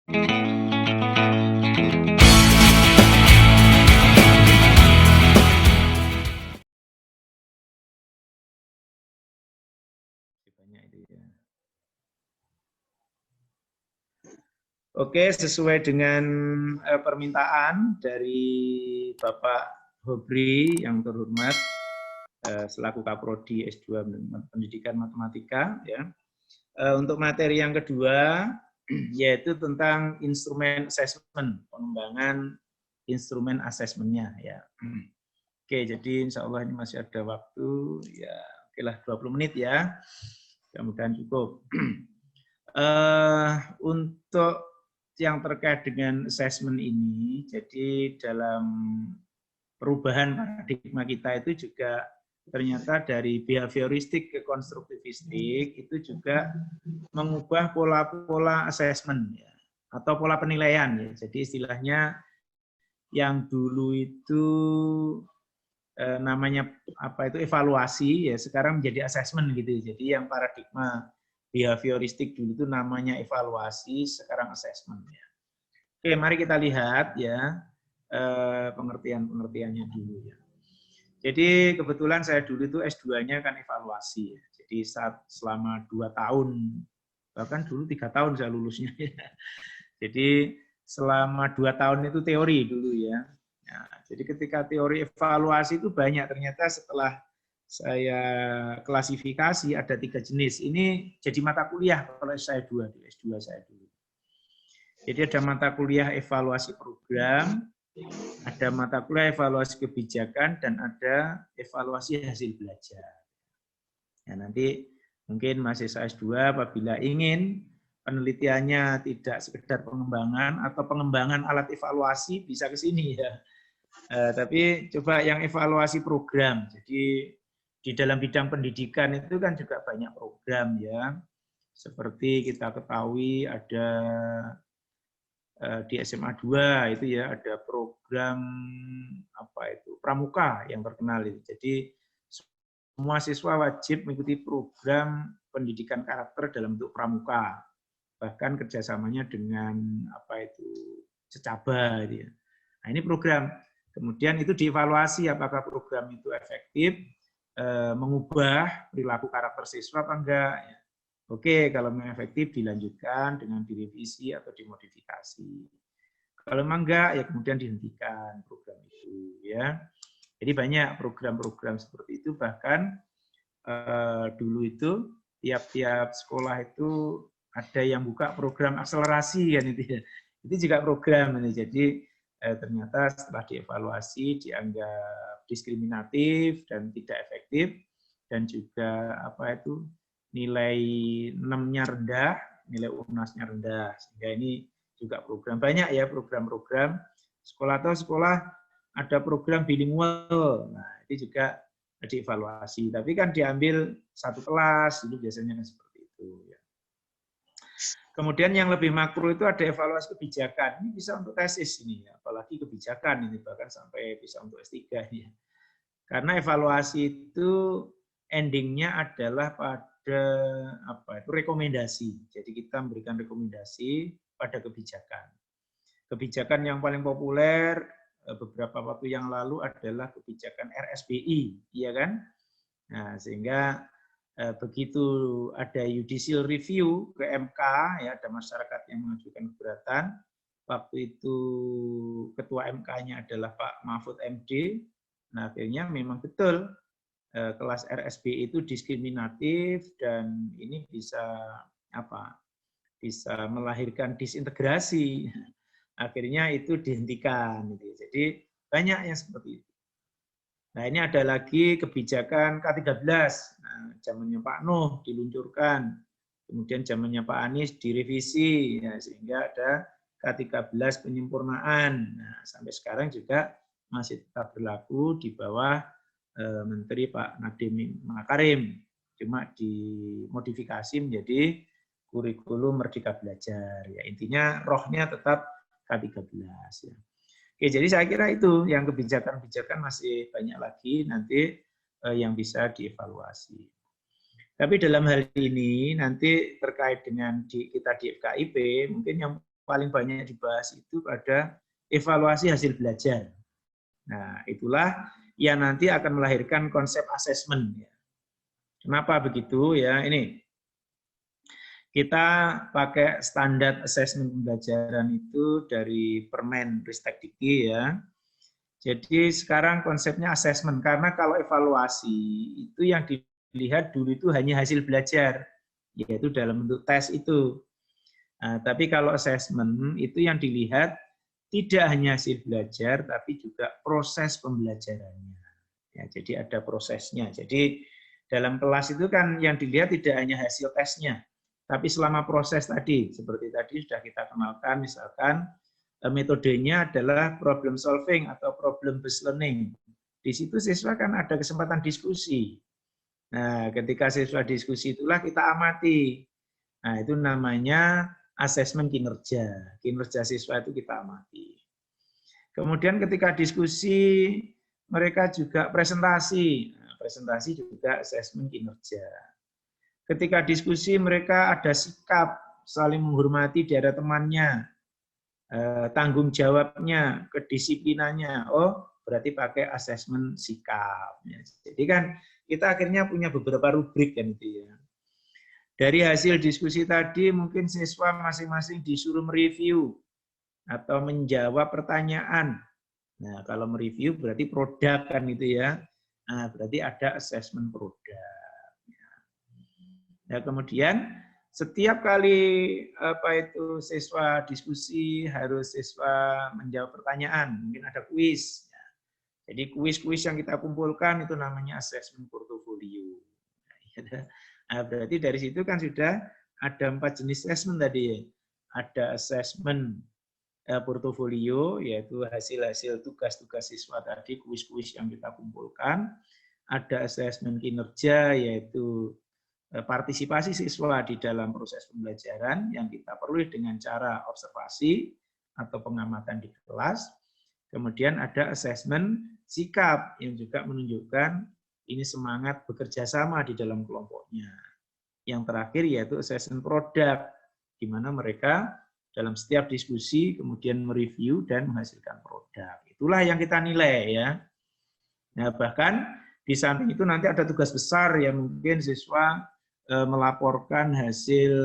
Banyak itu ya. Oke, sesuai dengan permintaan dari Bapak Hobri yang terhormat, selaku Kaprodi S2 Pendidikan Matematika, ya. Untuk materi yang kedua, yaitu tentang instrumen assessment, pengembangan instrumen asesmennya, ya. Oke, jadi insya Allah ini masih ada waktu, ya, oke lah 20 menit ya, mudah-mudahan cukup. Untuk yang terkait dengan assessment ini, jadi dalam perubahan paradigma kita itu juga ternyata dari behavioristik ke konstruktivistik itu juga mengubah pola-pola assessment ya, atau pola penilaian ya. Jadi istilahnya yang dulu itu namanya apa itu evaluasi ya, sekarang menjadi assessment gitu. Jadi yang paradigma behavioristik dulu itu namanya evaluasi, sekarang assessment ya. Oke, mari kita lihat ya pengertian-pengertiannya dulu ya. Jadi kebetulan saya dulu itu S2-nya kan evaluasi ya. Jadi selama 2 tahun, bahkan dulu 3 tahun saya lulusnya ya. Jadi selama 2 tahun itu teori dulu ya. Nah, jadi ketika teori evaluasi itu banyak, ternyata setelah saya klasifikasi ada 3 jenis. Ini jadi mata kuliah kalau S2 saya dulu. Jadi ada mata kuliah evaluasi program, ada mata kuliah evaluasi kebijakan, dan ada evaluasi hasil belajar. Ya, nanti mungkin mahasiswa S2 apabila ingin penelitiannya tidak sekedar pengembangan atau pengembangan alat evaluasi bisa ke sini ya. Tapi coba yang evaluasi program. Jadi di dalam bidang pendidikan itu kan juga banyak program ya. Seperti kita ketahui ada di SMA 2 itu ya ada program apa itu pramuka yang terkenal itu. Jadi semua siswa wajib mengikuti program pendidikan karakter dalam bentuk pramuka. Bahkan kerjasamanya dengan apa itu secaba gitu ya. Nah, ini program. Kemudian itu dievaluasi apakah program itu efektif mengubah perilaku karakter siswa apa enggak ya. Oke, kalau memang efektif dilanjutkan dengan direvisi atau dimodifikasi. Kalau memang enggak, ya kemudian dihentikan program itu, ya. Jadi banyak program-program seperti itu. Bahkan dulu itu tiap-tiap sekolah itu ada yang buka program akselerasi kan itu ya. Itu juga program ini. Jadi ternyata setelah dievaluasi dianggap diskriminatif dan tidak efektif dan juga apa itu nilai 6-nya rendah, nilai UNAS-nya rendah. Sehingga ini juga program. Banyak ya program-program. Sekolah atau sekolah ada program bilingual. Nah, itu juga dievaluasi. Tapi kan diambil satu kelas, itu biasanya kan seperti itu. Ya. Kemudian yang lebih makro itu ada evaluasi kebijakan. Ini bisa untuk tesis ini, apalagi kebijakan ini, bahkan sampai bisa untuk S3. Ya. Karena evaluasi itu endingnya adalah pada apa itu rekomendasi. Jadi kita memberikan rekomendasi pada kebijakan. Kebijakan yang paling populer beberapa waktu yang lalu adalah kebijakan RSBI, iya kan? Nah, sehingga begitu ada judicial review ke MK, ya ada masyarakat yang mengajukan keberatan. Waktu itu ketua MK-nya adalah Pak Mahfud MD. Nah, akhirnya memang betul kelas RSBI itu diskriminatif dan ini bisa apa? Bisa melahirkan disintegrasi. Akhirnya itu dihentikan. Jadi banyak yang seperti itu. Nah ini ada lagi kebijakan K13. Nah, zamannya Pak Nuh diluncurkan. Kemudian zamannya Pak Anies direvisi. Ya, sehingga ada K13 penyempurnaan. Nah, sampai sekarang juga masih tetap berlaku di bawah Menteri Pak Nadiem Makarim. Cuma dimodifikasi menjadi kurikulum Merdeka Belajar. Ya, intinya rohnya tetap K13. Ya. Oke, jadi saya kira itu yang kebijakan-kebijakan masih banyak lagi nanti yang bisa dievaluasi. Tapi dalam hal ini nanti terkait dengan kita di FKIP, mungkin yang paling banyak dibahas itu pada evaluasi hasil belajar. Nah, itulah yang nanti akan melahirkan konsep asesmen. Kenapa begitu? Ya, ini kita pakai standar asesmen pembelajaran itu dari Permen Ristekdiki ya. Jadi sekarang konsepnya asesmen, karena kalau evaluasi itu yang dilihat dulu itu hanya hasil belajar, yaitu dalam bentuk tes itu. Nah, tapi kalau asesmen itu yang dilihat tidak hanya hasil belajar, tapi juga proses pembelajarannya. Ya, jadi ada prosesnya. Jadi dalam kelas itu kan yang dilihat tidak hanya hasil tesnya, tapi selama proses tadi, seperti tadi sudah kita kenalkan, misalkan metodenya adalah problem solving atau problem based learning. Di situ siswa kan ada kesempatan diskusi. Nah, ketika siswa diskusi itulah kita amati. Nah, itu namanya asesmen kinerja. Kinerja siswa itu kita amati. Kemudian ketika diskusi, mereka juga presentasi. Nah, presentasi juga asesmen kinerja. Ketika diskusi, mereka ada sikap, saling menghormati di hadapan temannya, tanggung jawabnya, kedisiplinannya. Oh, berarti pakai asesmen sikap. Jadi kan kita akhirnya punya beberapa rubrik kan itu ya. Dari hasil diskusi tadi mungkin siswa masing-masing disuruh mereview atau menjawab pertanyaan. Nah, kalau mereview berarti produk kan itu ya. Nah, berarti ada asesmen produk. Nah, kemudian setiap kali siswa diskusi harus siswa menjawab pertanyaan, mungkin ada kuis. Jadi kuis-kuis yang kita kumpulkan itu namanya asesmen portofolio. Nah, berarti dari situ kan sudah ada 4 jenis asesmen tadi ya. Ada asesmen portofolio, yaitu hasil-hasil tugas-tugas siswa tadi, kuis-kuis yang kita kumpulkan. Ada asesmen kinerja, yaitu partisipasi siswa di dalam proses pembelajaran yang kita peroleh dengan cara observasi atau pengamatan di kelas. Kemudian ada asesmen sikap yang juga menunjukkan ini semangat bekerja sama di dalam kelompoknya. Yang terakhir yaitu asesmen produk, di mana mereka dalam setiap diskusi kemudian mereview dan menghasilkan produk. Itulah yang kita nilai ya. Nah, bahkan di samping itu nanti ada tugas besar yang mungkin siswa melaporkan hasil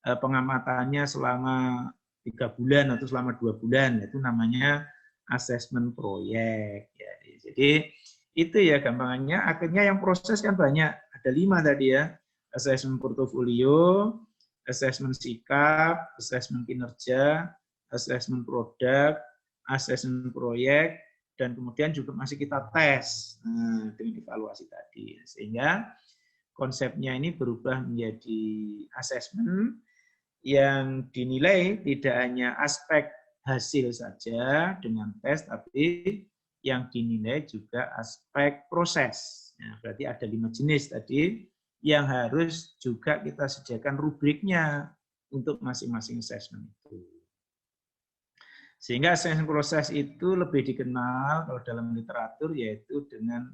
pengamatannya selama 3 bulan atau selama 2 bulan. Itu namanya asesmen proyek. Ya. Jadi itu ya gampangannya. Akhirnya yang proses kan banyak. Ada 5 tadi ya. Asesmen portofolio, asesmen sikap, asesmen kinerja, asesmen produk, asesmen proyek, dan kemudian juga masih kita tes dengan evaluasi tadi. Sehingga konsepnya ini berubah menjadi asesmen yang dinilai tidak hanya aspek hasil saja dengan tes, tapi yang dinilai juga aspek proses. Nah, berarti ada 5 jenis tadi yang harus juga kita sediakan rubriknya untuk masing-masing asesmen itu. Sehingga asesmen proses itu lebih dikenal kalau dalam literatur yaitu dengan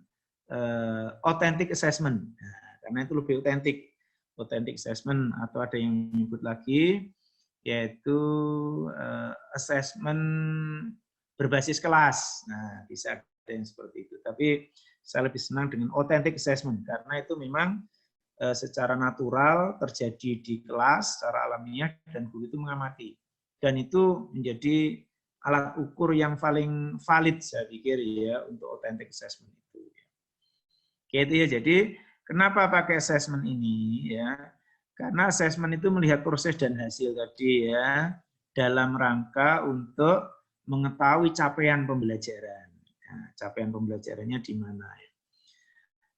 authentic assessment. Nah, karena itu lebih otentik. Authentic assessment atau ada yang menyebut lagi yaitu assessment berbasis kelas. Nah, bisa ada yang seperti itu. Tapi saya lebih senang dengan authentic assessment karena itu memang secara natural terjadi di kelas secara alamiah dan guru itu mengamati. Dan itu menjadi alat ukur yang paling valid saya pikir ya untuk authentic assessment itu. Gitu ya. Jadi kenapa pakai assessment ini ya? Karena assessment itu melihat proses dan hasil tadi ya dalam rangka untuk mengetahui capaian pembelajaran. Nah, capaian pembelajarannya di mana ya.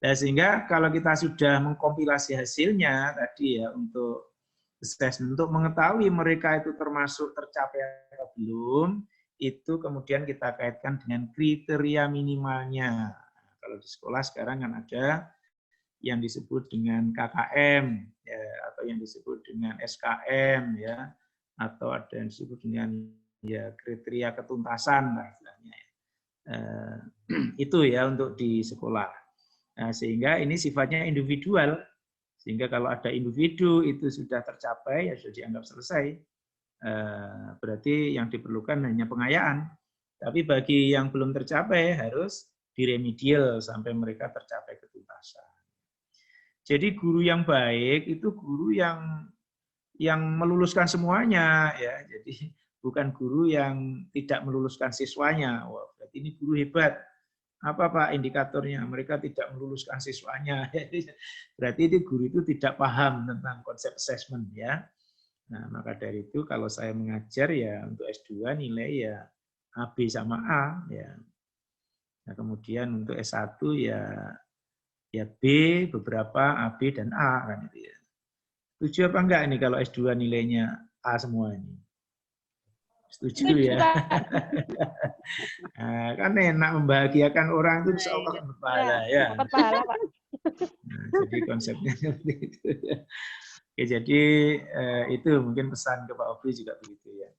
Nah, sehingga kalau kita sudah mengkompilasi hasilnya tadi ya untuk assessment untuk mengetahui mereka itu termasuk tercapai atau belum, itu kemudian kita kaitkan dengan kriteria minimalnya. Nah, kalau di sekolah sekarang kan ada yang disebut dengan KKM ya, atau yang disebut dengan SKM ya, atau ada yang disebut dengan ya kriteria ketuntasan lah istilahnya. Itu ya untuk di sekolah. Nah, sehingga ini sifatnya individual, sehingga kalau ada individu itu sudah tercapai ya sudah dianggap selesai. berarti yang diperlukan hanya pengayaan. Tapi bagi yang belum tercapai harus diremedial sampai mereka tercapai ketuntasan. Jadi guru yang baik itu guru yang meluluskan semuanya, ya. Jadi bukan guru yang tidak meluluskan siswanya. Wah, berarti ini guru hebat. Apa Pak indikatornya? Mereka tidak meluluskan siswanya. Berarti itu guru itu tidak paham tentang konsep assessment, ya. Nah, maka dari itu kalau saya mengajar ya untuk S2 nilai ya A, B sama A, ya. Nah, kemudian untuk S1 ya B, beberapa A, B dan A kan itu ya. Setuju apa enggak ini kalau S2 nilainya A semua ini? Setuju ya. Nah, kan enak membahagiakan orang itu insya Allah berpahala ya. Dapat pahala, Pak. Nah, jadi konsepnya seperti itu. Oke, jadi itu mungkin pesan ke Pak Obri juga begitu ya.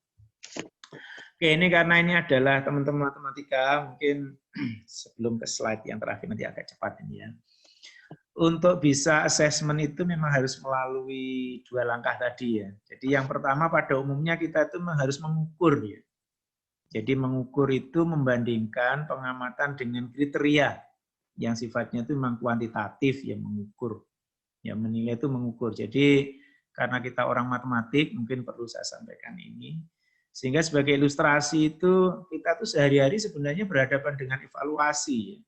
Oke, ini karena ini adalah teman-teman matematika, mungkin sebelum ke slide yang terakhir nanti agak cepat ini ya. Untuk bisa assessment itu memang harus melalui 2 langkah tadi ya. Jadi yang pertama pada umumnya kita itu harus mengukur ya. Jadi mengukur itu membandingkan pengamatan dengan kriteria yang sifatnya itu memang kuantitatif yang mengukur. Ya menilai itu mengukur. Jadi karena kita orang matematik mungkin perlu saya sampaikan ini. Sehingga sebagai ilustrasi itu kita tuh sehari-hari sebenarnya berhadapan dengan evaluasi.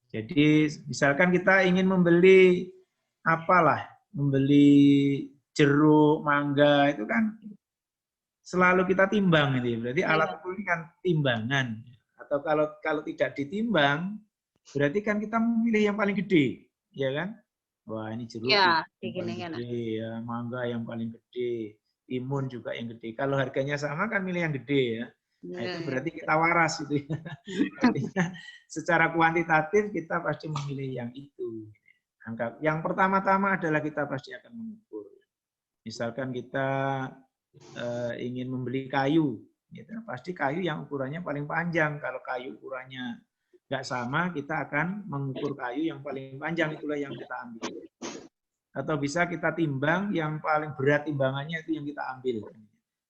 Jadi misalkan kita ingin membeli membeli jeruk, mangga itu kan selalu kita timbang ini. Berarti alat ukur ini kan timbangan. Atau kalau tidak ditimbang, berarti kan kita memilih yang paling gede, ya kan? Wah ini jeruk Ya, yang paling gede, ya mangga yang paling gede, timun juga yang gede. Kalau harganya sama kan milih yang gede ya. Nah, itu berarti kita waras itu. Artinya secara kuantitatif kita pasti memilih yang itu. Yang pertama-tama adalah kita pasti akan mengukur. Misalkan kita ingin membeli kayu, gitu. Pasti kayu yang ukurannya paling panjang. Kalau kayu ukurannya nggak sama, kita akan mengukur kayu yang paling panjang, itulah yang kita ambil. Atau bisa kita timbang yang paling berat timbangannya itu yang kita ambil.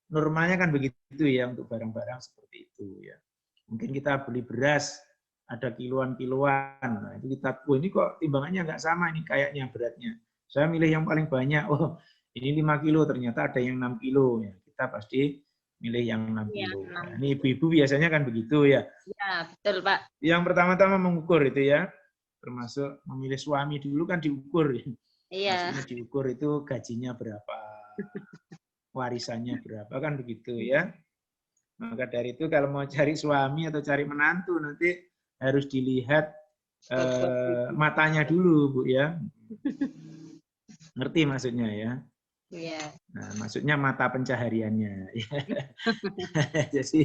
Normalnya kan begitu ya untuk barang-barang seperti itu ya. Mungkin kita beli beras ada kiloan-kiloan, nah itu kita, ini kok timbangannya nggak sama ini kayaknya beratnya. Saya milih yang paling banyak, oh ini 5 kilo ternyata ada yang 6 kilo ya. Kita pasti milih yang 6 kilo. Nah, ini ibu-ibu biasanya kan begitu ya. Ya, betul Pak. Yang pertama-tama mengukur itu ya, termasuk memilih suami dulu kan diukur ya. Iya. Maksudnya diukur itu gajinya berapa, warisannya berapa kan begitu ya. Maka dari itu kalau mau cari suami atau cari menantu nanti harus dilihat matanya dulu Bu ya. Ngerti maksudnya ya? Iya. Nah, maksudnya mata pencahariannya. Jadi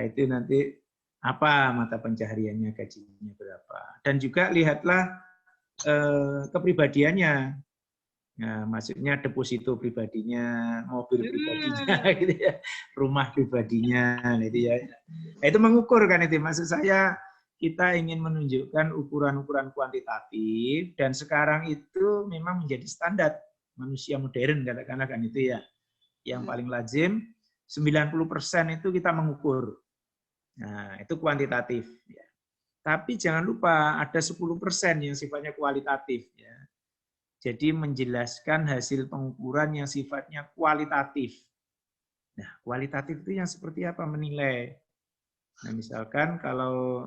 itu nanti apa mata pencahariannya, gajinya berapa. Dan juga lihatlah kepribadiannya. Nah, maksudnya deposito pribadinya, mobil pribadinya, gitu ya, rumah pribadinya, gitu ya. Nah, itu mengukur kan itu. Maksud saya kita ingin menunjukkan ukuran-ukuran kuantitatif dan sekarang itu memang menjadi standar manusia modern katakanlah kan itu ya. Yang paling lazim 90% itu kita mengukur. Nah, itu kuantitatif ya. Tapi jangan lupa ada 10% yang sifatnya kualitatif ya. Jadi menjelaskan hasil pengukuran yang sifatnya kualitatif. Nah, kualitatif itu yang seperti apa? Menilai. Nah, misalkan kalau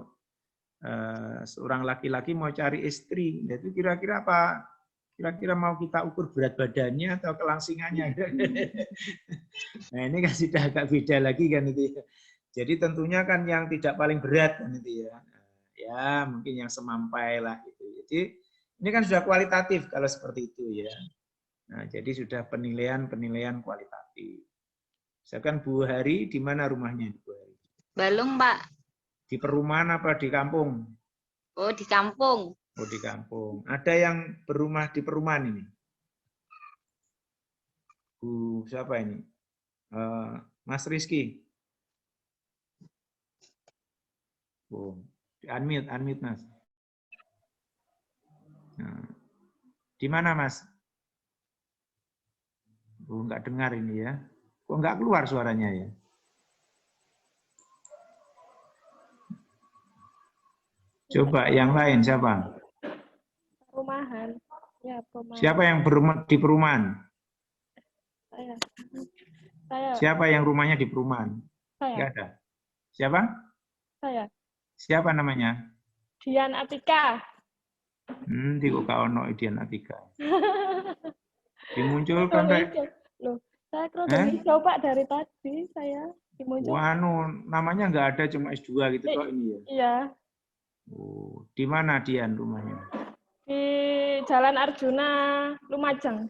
seorang laki-laki mau cari istri, itu kira-kira apa? Kira-kira mau kita ukur berat badannya atau kelangsingannya? Nah, ini kan sudah agak beda lagi kan itu. Jadi tentunya kan yang tidak paling berat kan itu ya. Ya, mungkin yang semampai lah gitu. Jadi ini kan sudah kualitatif kalau seperti itu ya. Nah, jadi sudah penilaian kualitatif. Misalkan Bu Hari, di mana rumahnya Bu Hari? Balung, Pak. Di perumahan apa di kampung? Oh, di kampung. Oh, di kampung. Ada yang berumah di perumahan ini? Bu, siapa ini? Mas Rizky. Oh, unmute Mas. Nah, di mana Mas? Oh, nggak dengar ini ya. Kok nggak keluar suaranya ya? Coba yang lain siapa? Perumahan. Ya, perumahan. Siapa yang di perumahan? Saya. Saya. Siapa yang rumahnya di perumahan? Saya. Nggak ada. Siapa? Saya. Siapa namanya? Dian Atika. Di kok gak ono Dian Atika. Dimunculkan rek. Loh, saya kronologi coba dari tadi saya dimuncul. Wah, namanya nggak ada, cuma S2 gitu toh ini ya. Iya. Oh, di mana Dian rumahnya? Di Jalan Arjuna, Lumajang.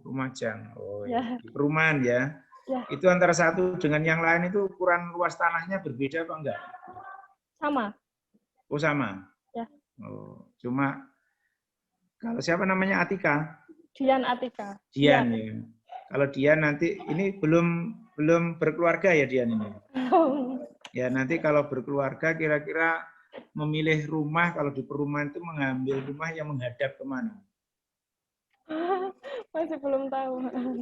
Lumajang. Oh, Ya. di perumahan ya. Ya. Itu antara satu dengan yang lain itu ukuran luas tanahnya berbeda apa enggak? Sama. Oh, sama. Ya. Oh, cuma kalau siapa namanya Atika? Dian Atika. Dian ya. Kalau Dian nanti ini belum berkeluarga ya Dian ini. Ya nanti kalau berkeluarga kira-kira memilih rumah kalau di perumahan itu mengambil rumah yang menghadap kemana? Masih belum tahu.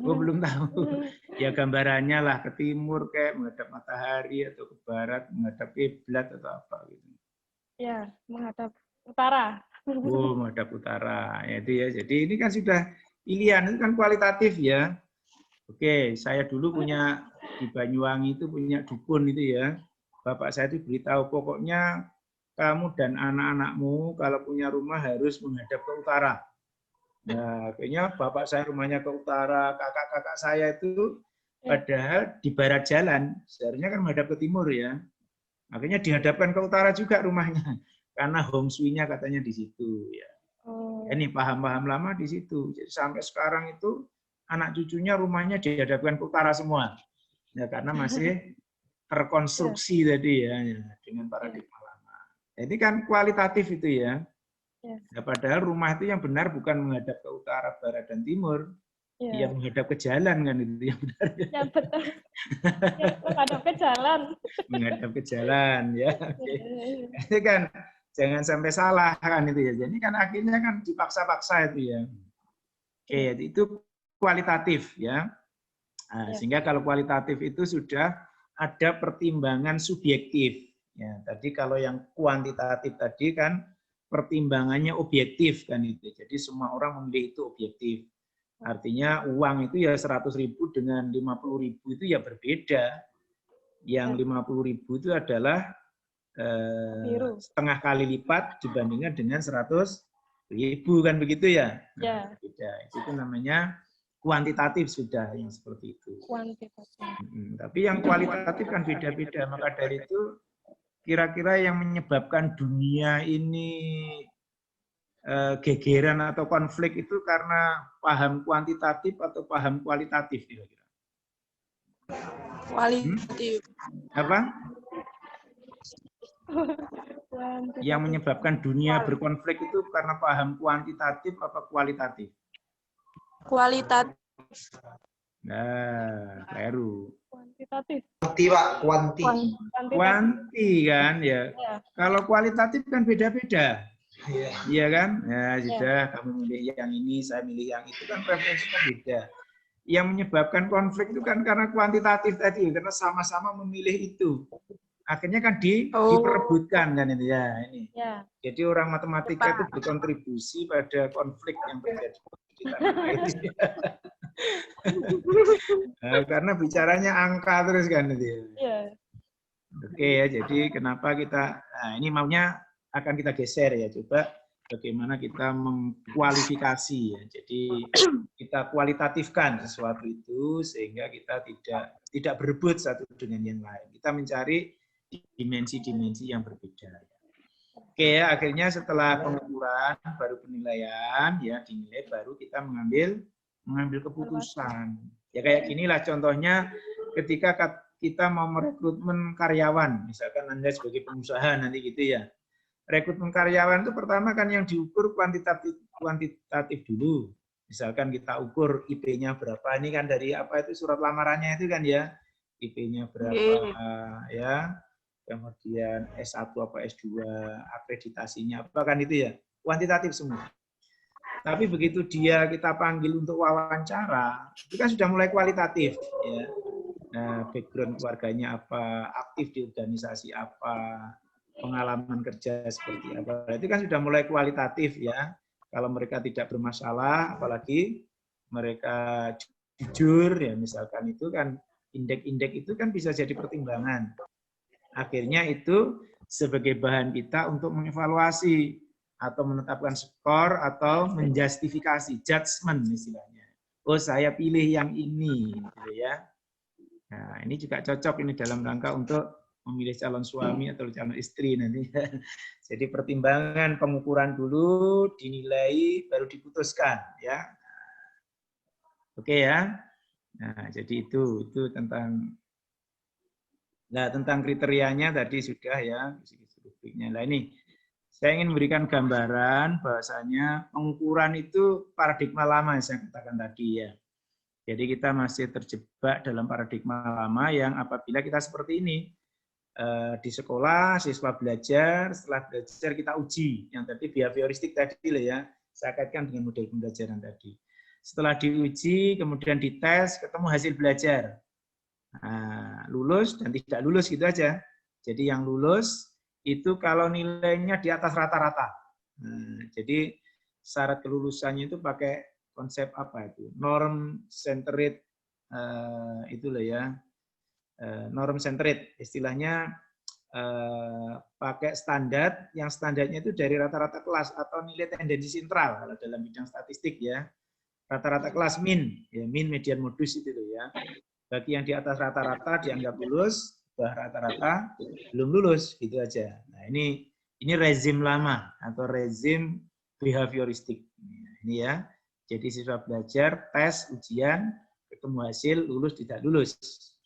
Oh, belum tahu. Ya gambarannya lah ke timur kayak menghadap matahari atau ke barat menghadap kiblat atau apa gitu. Ya, menghadap utara. Oh, menghadap utara. Ya, itu ya. Jadi ini kan sudah pilihan, itu kan kualitatif ya. Oke, saya dulu punya di Banyuwangi itu punya dukun itu ya. Bapak saya itu beritahu pokoknya kamu dan anak-anakmu kalau punya rumah harus menghadap ke utara. Nah, kayaknya bapak saya rumahnya ke utara, kakak-kakak saya itu padahal di barat jalan, seharusnya kan menghadap ke timur ya. Akhirnya dihadapkan ke utara juga rumahnya, karena hong shui-nya katanya di situ ya. Ini paham-paham lama di situ. Jadi sampai sekarang itu anak cucunya rumahnya dihadapkan ke utara semua. Ya, karena masih terkonstruksi tadi ya dengan paradigma lama. Jadi kan kualitatif itu ya. Ya, padahal rumah itu yang benar bukan menghadap ke utara, barat, dan timur. Ya, menghadap ke jalan kan itu yang benar. Ya betul. Ya, menghadap ke jalan. Menghadap ke jalan ya. Ini kan jangan sampai salah kan itu ya. Jadi kan akhirnya kan dipaksa-paksa itu ya. Oke, itu kualitatif ya. Nah, sehingga kalau kualitatif itu sudah ada pertimbangan subjektif. Ya, tadi kalau yang kuantitatif tadi kan pertimbangannya objektif kan itu. Jadi semua orang memilih itu objektif. Artinya uang itu ya 100.000 dengan 50.000 itu ya berbeda. Yang 50.000 itu adalah setengah kali lipat dibandingkan dengan 100.000 kan begitu ya. Nah, beda. Itu namanya kuantitatif sudah yang seperti itu. Kuantitatif. Tapi yang kualitatif kan beda-beda. Maka dari itu kira-kira yang menyebabkan dunia ini gegeran atau konflik itu karena paham kuantitatif atau paham kualitatif kira-kira? Kualitatif. Apa? Yang menyebabkan dunia berkonflik itu karena paham kuantitatif apa kualitatif? Kualitatif. Nah, baru. Kuantitatif. Kuanti, Pak. Kuanti. Kuanti kan ya. Kalau kualitatif kan beda-beda. Iya kan? Ya sudah, kamu milih yang ini, saya milih yang itu kan preferensinya beda. Yang menyebabkan konflik itu kan karena kuantitatif tadi, karena sama-sama memilih itu. Akhirnya kan diperebutkan kan itu ya ini. Jadi orang matematika itu berkontribusi pada konflik yang terjadi di tanah air. Karena bicaranya angka terus kan itu. Oke ya, jadi kenapa kita ini maunya akan kita geser ya, coba bagaimana kita mengkualifikasi ya. Jadi kita kualitatifkan sesuatu itu sehingga kita tidak berebut satu dengan yang lain. Kita mencari dimensi-dimensi yang berbeda. Oke ya, akhirnya setelah pengukuran baru penilaian ya, dinilai baru kita mengambil keputusan. Ya kayak ginilah contohnya ketika kita mau merekrutmen karyawan, misalkan Anda sebagai pengusaha nanti gitu ya. Rekrutmen karyawan itu pertama kan yang diukur kuantitatif dulu. Misalkan kita ukur IP-nya berapa, ini kan dari apa itu surat lamarannya itu kan ya. IP-nya berapa ya. Kemudian S1 apa S2, akreditasinya apa kan itu ya. Kuantitatif semua. Tapi begitu kita panggil untuk wawancara, itu kan sudah mulai kualitatif ya. background keluarganya apa, aktif di organisasi apa, pengalaman kerja seperti apa. Itu kan sudah mulai kualitatif ya. Kalau mereka tidak bermasalah, apalagi mereka jujur ya misalkan, itu kan indeks-indeks itu kan bisa jadi pertimbangan. Akhirnya itu sebagai bahan kita untuk mengevaluasi atau menetapkan skor atau menjustifikasi, judgment istilahnya. Oh, saya pilih yang ini gitu ya. Nah, ini juga cocok ini dalam rangka untuk memilih calon suami atau calon istri nanti. Jadi pertimbangan pengukuran dulu, dinilai, baru diputuskan ya. Oke ya. Nah, jadi itu tentang kriterianya tadi sudah ya. Nah, ini saya ingin memberikan gambaran bahwasanya pengukuran itu paradigma lama yang saya katakan tadi ya. Jadi kita masih terjebak dalam paradigma lama yang apabila kita seperti ini, di sekolah siswa belajar, setelah belajar kita uji, yang tadi behavioristik tadi lah ya, saya kaitkan dengan model pembelajaran tadi. Setelah diuji, kemudian dites, ketemu hasil belajar. Nah, lulus dan tidak lulus gitu aja. Jadi yang lulus itu kalau nilainya di atas rata-rata. Nah, jadi syarat kelulusannya itu pakai konsep apa itu? Norm centered, itulah ya. Norm centered, istilahnya pakai standar, yang standarnya itu dari rata-rata kelas atau nilai tendensi sentral kalau dalam bidang statistik ya. Rata-rata kelas min, ya min median modus itu loh ya. Bagi yang di atas rata-rata dianggap lulus, bawah rata-rata belum lulus, gitu aja. Nah, ini rezim lama atau rezim behavioristik. Ini ya. Jadi siswa belajar, tes, ujian, ketemu hasil, lulus tidak lulus.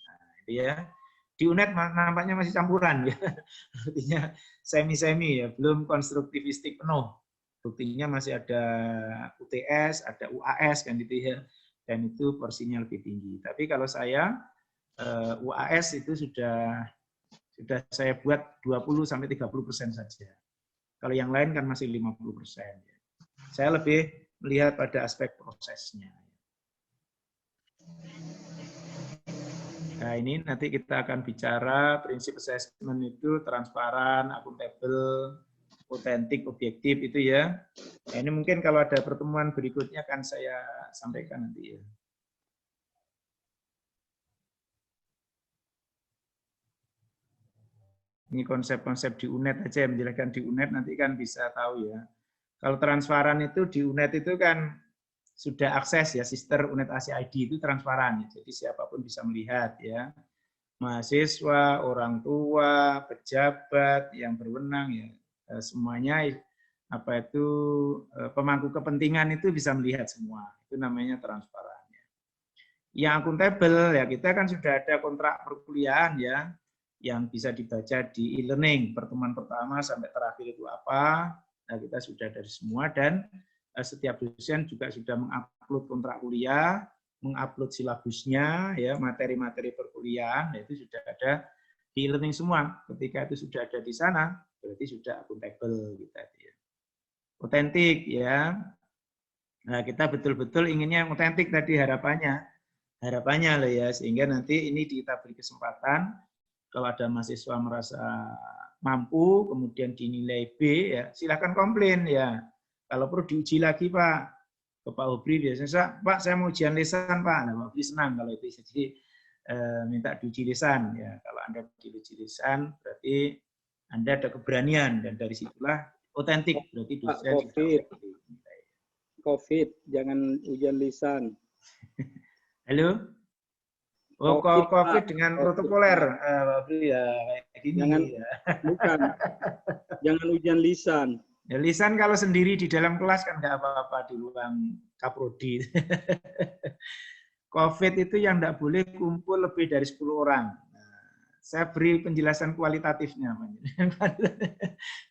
Nah, itu ya. Di UNED nampaknya masih campuran ya. Artinya semi-semi ya, belum konstruktivistik penuh. Buktinya masih ada UTS, ada UAS kan gitu ya. Dan itu porsinya lebih tinggi. Tapi kalau saya UAS itu sudah saya buat 20-30% saja. Kalau yang lain kan masih 50%. Saya lebih melihat pada aspek prosesnya. Nah, ini nanti kita akan bicara prinsip assessment itu transparan, akuntabel, otentik, objektif itu ya. Nah, ini mungkin kalau ada pertemuan berikutnya akan saya sampaikan nanti ya. Ini konsep-konsep di UNED aja, yang menjelaskan di UNED nanti kan bisa tahu ya. Kalau transparan itu di UNED itu kan sudah akses ya, sister UNED Asia ID itu transparan. Jadi siapapun bisa melihat ya. Mahasiswa, orang tua, pejabat yang berwenang ya, semuanya apa itu pemangku kepentingan itu bisa melihat semua. Itu namanya transparan. Yang akuntabel ya, kita kan sudah ada kontrak perkuliahan ya, yang bisa dibaca di e-learning, pertemuan pertama sampai terakhir itu apa. Nah, kita sudah dari semua, dan setiap dosen juga sudah mengupload kontrak kuliah, mengupload silabusnya, ya materi-materi perkuliahan, itu sudah ada di e-learning semua. Ketika itu sudah ada di sana, berarti sudah akuntabel kita ya. Otentik ya. Nah, kita betul-betul inginnya yang otentik tadi harapannya loh ya, sehingga nanti ini kita beri kesempatan kalau ada mahasiswa merasa mampu kemudian dinilai B ya silakan komplain ya. Kalau perlu diuji lagi Pak, ke Pak Hobri biasanya, Pak saya mau ujian lisan Pak. Nah, Pak Hobri senang kalau itu, jadi minta diuji lisan ya. Kalau Anda diuji lisan berarti Anda ada keberanian, dan dari situlah otentik, berarti dosen COVID, jangan ujian lisan. Halo? Oh, COVID dengan protokoler, ya kayak gini. Jangan, ya. Bukan, jangan ujian lisan. Ya, lisan kalau sendiri di dalam kelas kan nggak apa-apa, di ruang kaprodi. COVID itu yang nggak boleh kumpul lebih dari 10 orang. Nah, saya beri penjelasan kualitatifnya.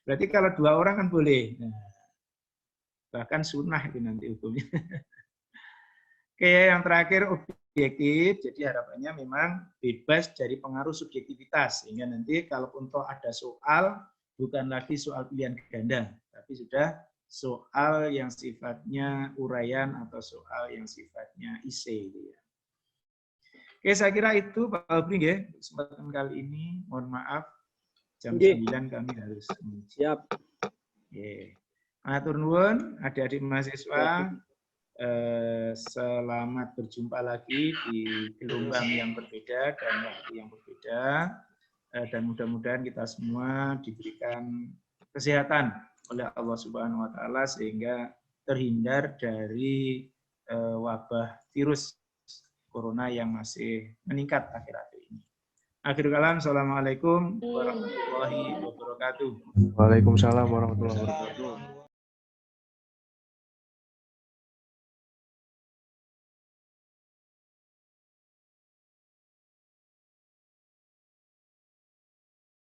Berarti kalau 2 orang kan boleh. Nah, bahkan sunnah itu nanti hukumnya. Oke, yang terakhir objektif. Jadi harapannya memang bebas dari pengaruh subjektivitas, sehingga nanti kalaupun toh ada soal, bukan lagi soal pilihan ganda, tapi sudah soal yang sifatnya uraian atau soal yang sifatnya IC. Oke, saya kira itu Pak Albri ya. Kesempatan kali ini, mohon maaf jam Nggih. 9 kami harus menuju. Siap. Oke. Matur nuwun, adik-adik mahasiswa. Selamat berjumpa lagi di gelombang yang berbeda dan waktu yang berbeda. Dan mudah-mudahan kita semua diberikan kesehatan oleh Allah Subhanahu wa taala sehingga terhindar dari wabah virus corona yang masih meningkat akhir-akhir ini. Akhirul kalam, assalamualaikum warahmatullahi wabarakatuh. Waalaikumsalam warahmatullahi wabarakatuh.